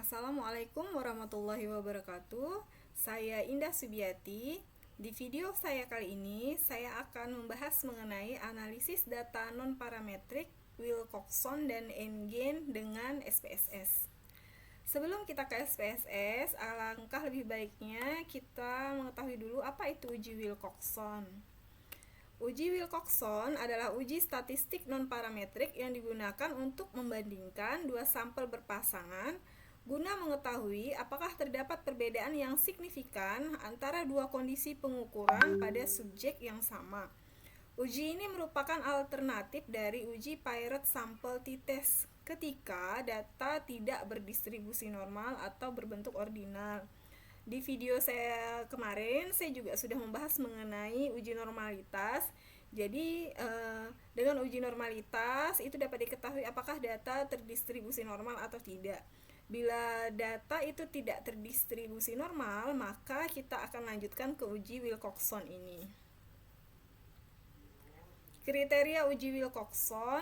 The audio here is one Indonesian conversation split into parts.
Assalamualaikum warahmatullahi wabarakatuh. Saya Indah Subiati. Di video saya kali ini, saya akan membahas mengenai analisis data non-parametrik Wilcoxon dan N-gain dengan SPSS. Sebelum kita ke SPSS, alangkah lebih baiknya kita mengetahui dulu apa itu uji Wilcoxon. Uji Wilcoxon adalah uji statistik non-parametrik yang digunakan untuk membandingkan dua sampel berpasangan guna mengetahui apakah terdapat perbedaan yang signifikan antara dua kondisi pengukuran pada subjek yang sama. Uji ini merupakan alternatif dari uji Piret Sample T-Test ketika data tidak berdistribusi normal atau berbentuk ordinal. Di video saya kemarin, saya juga sudah membahas mengenai uji normalitas. Jadi, dengan uji normalitas itu dapat diketahui apakah data terdistribusi normal atau tidak. Bila data itu tidak terdistribusi normal, maka kita akan lanjutkan ke uji Wilcoxon ini. Kriteria uji Wilcoxon,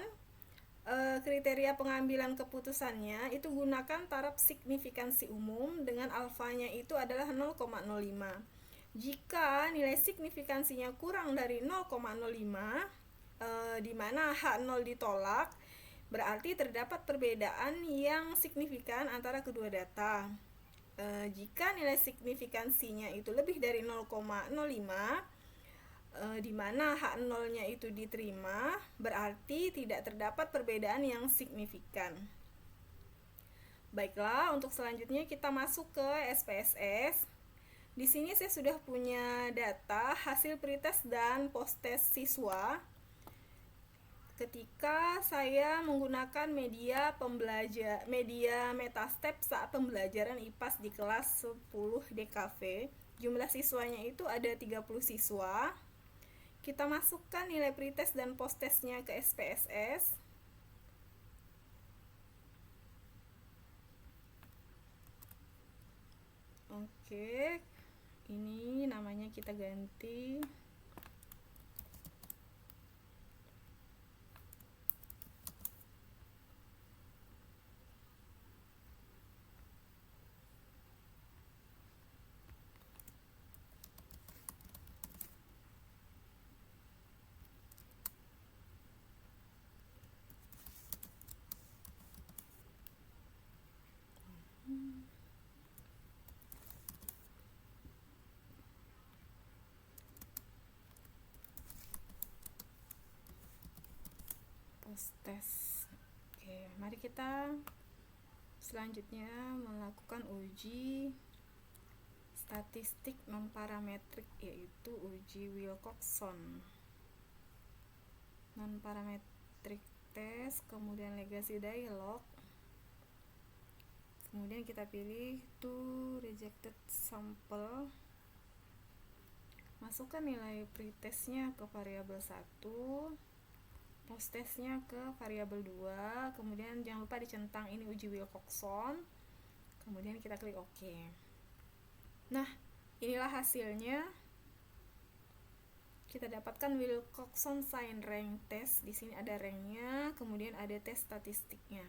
kriteria pengambilan keputusannya itu gunakan taraf signifikansi umum dengan alfanya itu adalah 0,05. Jika nilai signifikansinya kurang dari 0,05, di mana H0 ditolak, berarti terdapat perbedaan yang signifikan antara kedua data. Jika nilai signifikansinya itu lebih dari 0,05, di mana H0-nya itu diterima, berarti tidak terdapat perbedaan yang signifikan. Baiklah, untuk selanjutnya kita masuk ke SPSS. Di sini saya sudah punya data hasil pretest dan posttest siswa ketika saya menggunakan media Metastep saat pembelajaran IPAS di kelas 10 DKV. Jumlah siswanya itu ada 30 siswa. Kita masukkan nilai pretest dan posttestnya ke SPSS. Oke, ini namanya kita ganti. Posttest. Oke, mari kita selanjutnya melakukan uji statistik non-parametrik, yaitu uji Wilcoxon. Non-parametric test, kemudian legacy dialog. Kemudian kita pilih to rejected sample. Masukkan nilai pretestnya ke variabel 1. Posttestnya ke variabel 2, kemudian jangan lupa dicentang ini uji Wilcoxon, kemudian kita klik OK. Nah, inilah hasilnya. Kita dapatkan Wilcoxon sign rank test. Di sini ada ranknya, kemudian ada tes statistiknya.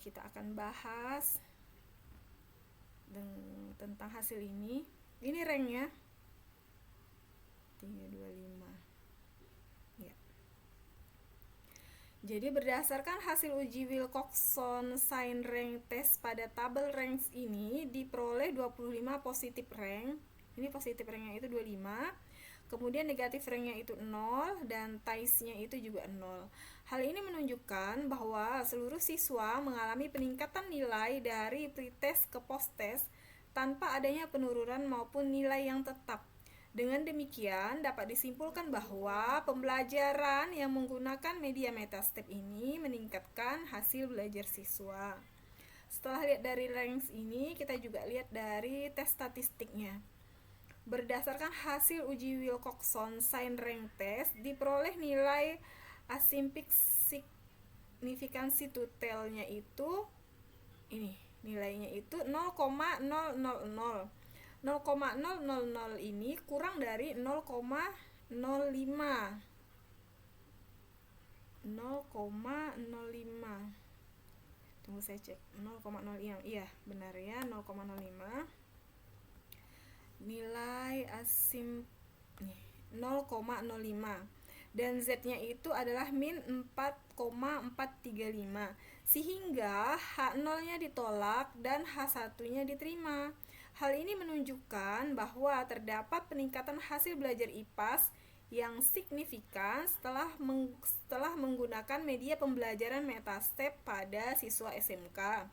Kita akan bahas tentang hasil ini. Ini ranknya 325. Jadi berdasarkan hasil uji Wilcoxon sign rank test pada tabel ranks ini diperoleh 25 positif rank. Ini positif ranknya itu 25. Kemudian negatif ranknya itu 0 dan ties-nya itu juga 0. Hal ini menunjukkan bahwa seluruh siswa mengalami peningkatan nilai dari pretest ke posttest tanpa adanya penurunan maupun nilai yang tetap. Dengan demikian, dapat disimpulkan bahwa pembelajaran yang menggunakan media Metastep ini meningkatkan hasil belajar siswa. Setelah lihat dari ranks ini, kita juga lihat dari tes statistiknya. Berdasarkan hasil uji Wilcoxon sign rank test, diperoleh nilai asymptotic signifikansi totalnya itu ini, nilainya itu 0,000. 0,000 ini kurang dari 0,05. Tunggu tunggu saya cek. 0,05. Iya, benar ya, 0,05. Nilai asim nih 0,05 dan Z-nya itu adalah min 4,435, sehingga H0-nya ditolak dan H1-nya diterima. Hal ini menunjukkan bahwa terdapat peningkatan hasil belajar IPAS yang signifikan setelah menggunakan media pembelajaran Metastep pada siswa SMK.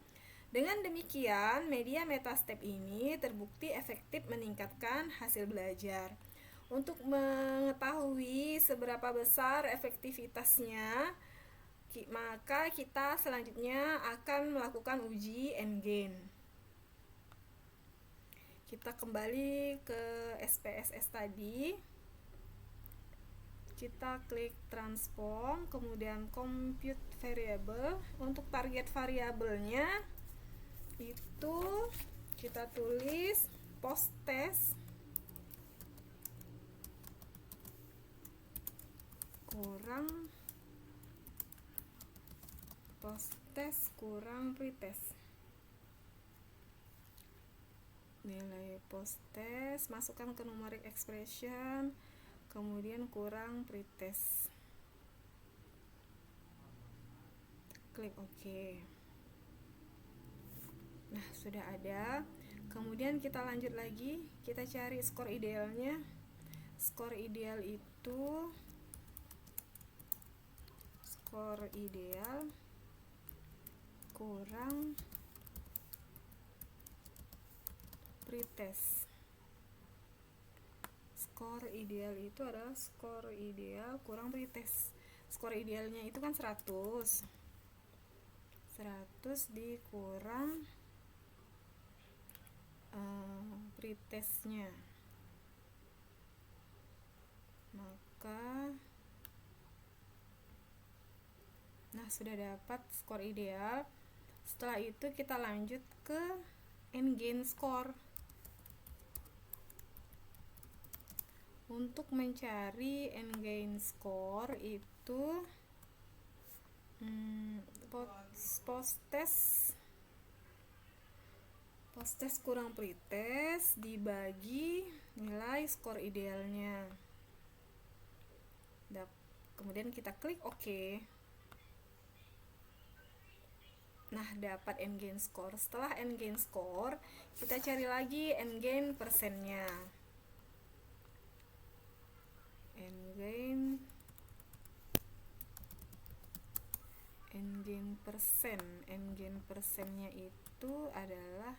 Dengan demikian, media Metastep ini terbukti efektif meningkatkan hasil belajar. Untuk mengetahui seberapa besar efektivitasnya, maka kita selanjutnya akan melakukan uji N-gain. Kita kembali ke SPSS tadi. Kita klik transform, kemudian compute variable. Untuk target variabelnya itu kita tulis post test kurang pretest. Nilai post test masukkan ke numeric expression, kemudian kurang pretest. Klik OK. Nah, sudah ada. Kemudian kita lanjut lagi, kita cari skor idealnya. Skor ideal itu skor ideal kurang pretest. Skor ideal itu adalah skor ideal kurang pretest. Skor idealnya itu kan 100 dikurang pretestnya, maka sudah dapat skor ideal. Setelah itu kita lanjut ke N-gain score. Untuk mencari N-gain score itu post test kurang pretest dibagi nilai skor idealnya. Kemudian kita klik OK. Nah, dapat N-gain score. Setelah N-gain score, kita cari lagi N-gain persennya. N-gain persennya itu adalah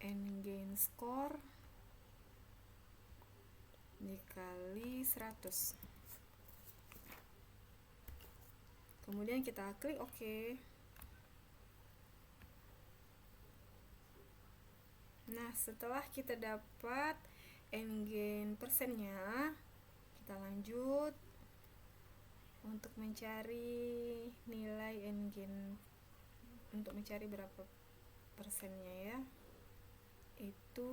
N-gain score dikali 100. Kemudian kita klik OK. Nah, setelah kita dapat N-gain persennya, kita lanjut untuk mencari nilai N-gain, untuk mencari berapa persennya ya. Itu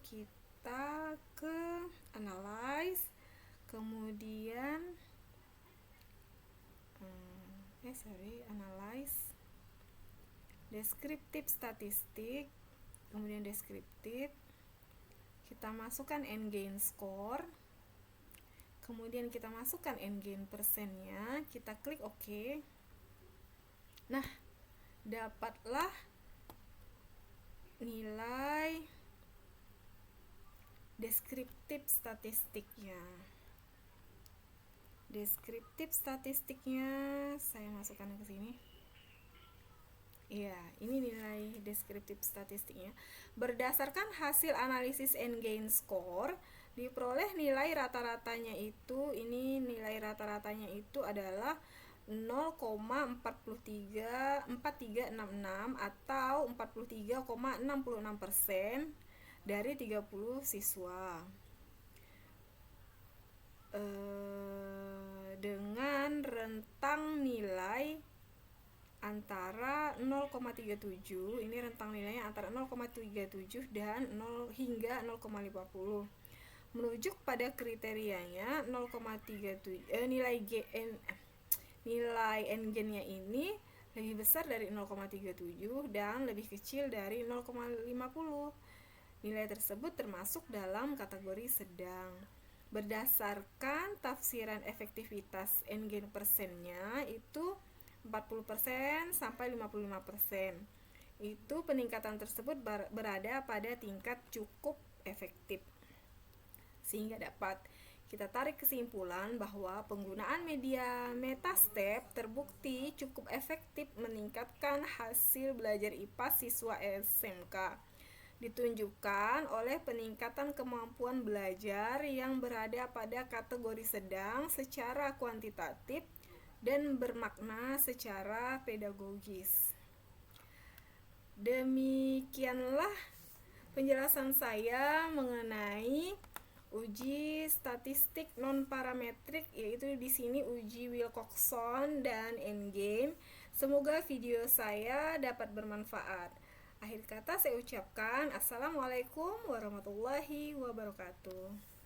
kita ke analyze, kemudian analyze, descriptive statistik, kemudian deskriptif, kita masukkan N-gain score, kemudian kita masukkan N-gain persennya, kita klik OK. Nah, dapatlah nilai deskriptif statistiknya. Deskriptif statistiknya saya masukkan ke sini. Iya, ini nilai deskriptif statistiknya. Berdasarkan hasil analisis N-gain score, diperoleh nilai rata-ratanya itu, ini nilai rata-ratanya itu adalah 0,4366 atau 43,66% dari 30 siswa. Dengan rentang nilai antara 0,37, ini rentang nilainya antara 0,37 dan 0 hingga 0,50. Merujuk pada kriterianya 0,37 nilai N-gain-nya ini lebih besar dari 0,37 dan lebih kecil dari 0,50. Nilai tersebut termasuk dalam kategori sedang. Berdasarkan tafsiran efektivitas n-gain persennya itu 40% sampai 55%. Itu peningkatan tersebut berada pada tingkat cukup efektif. Sehingga dapat kita tarik kesimpulan bahwa penggunaan media metastep terbukti cukup efektif meningkatkan hasil belajar IPA siswa SMK. Ditunjukkan oleh peningkatan kemampuan belajar yang berada pada kategori sedang secara kuantitatif dan bermakna secara pedagogis. Demikianlah penjelasan saya mengenai uji statistik non parametrik, yaitu di sini uji Wilcoxon dan n-gain. Semoga video saya dapat bermanfaat. Akhir kata saya ucapkan Assalamualaikum warahmatullahi wabarakatuh.